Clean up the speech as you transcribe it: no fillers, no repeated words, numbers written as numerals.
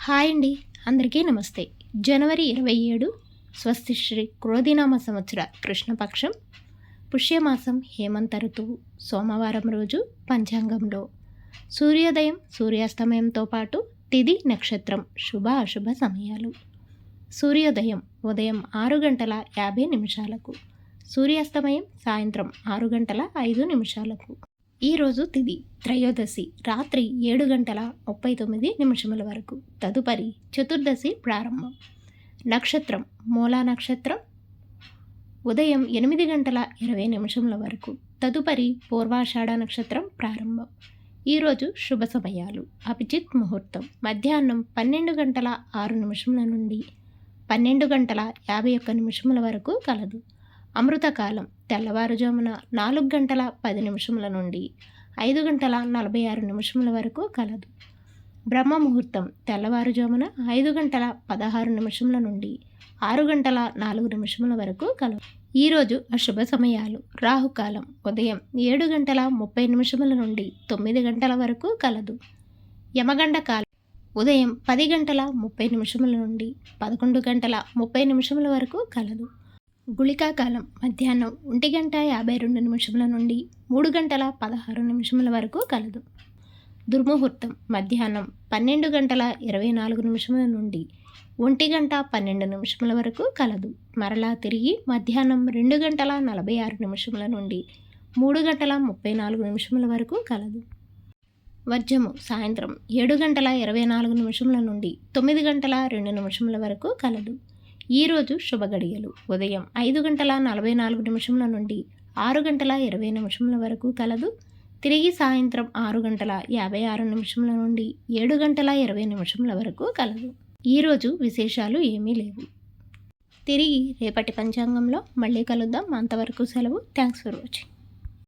Hi అండి, అందరికీ నమస్తే. జనవరి 27 స్వస్తిశ్రీ క్రోధినామ సంవత్సర కృష్ణపక్షం పుష్యమాసం హేమంత ఋతువు సోమవారం రోజు పంచాంగంలో సూర్యోదయం సూర్యాస్తమయంతో పాటు తిథి నక్షత్రం శుభ అశుభ సమయాలు. సూర్యోదయం ఉదయం 6:50 సూర్యాస్తమయం సాయంత్రం 6:05. ఈరోజు తిథి త్రయోదశి రాత్రి 7:39 వరకు. తదుపరి చతుర్దశి ప్రారంభం. నక్షత్రం మూలా నక్షత్రం ఉదయం 8:20 వరకు. తదుపరి పూర్వాషాఢ నక్షత్రం ప్రారంభం. ఈరోజు శుభ సమయాలు. అభిజిత్ ముహూర్తం మధ్యాహ్నం 12:06 నుండి 12:51 వరకు కలదు. అమృతకాలం తెల్లవారుజామున 4:10 నుండి 5:46 వరకు కలదు. బ్రహ్మ ముహూర్తం తెల్లవారుజామున 5:16 నుండి 6:04 వరకు కలదు. ఈరోజు అశుభ సమయాలు. రాహుకాలం ఉదయం 7:30 నుండి 9 గంటల వరకు కలదు. యమగండ కాలం ఉదయం 10:30 నుండి 11:30 వరకు కలదు. గుళికా కాలం మధ్యాహ్నం 1:52 నుండి 3:16 వరకు కలదు. దుర్ముహూర్తం మధ్యాహ్నం 12:24 నుండి 1:12 వరకు కలదు. మరలా తిరిగి మధ్యాహ్నం 2:46 నుండి 3:34 వరకు కలదు. వర్జము సాయంత్రం 7:24 నుండి 9:02 వరకు కలదు. ఈరోజు శుభ గడియలు ఉదయం 5:44 నుండి 6:20 వరకు కలదు. తిరిగి సాయంత్రం 6:56 నుండి 7:20 వరకు కలదు. ఈరోజు విశేషాలు ఏమీ లేవు. తిరిగి రేపటి పంచాంగంలో మళ్ళీ కలుద్దాం. అంతవరకు సెలవు. Thanks for watching.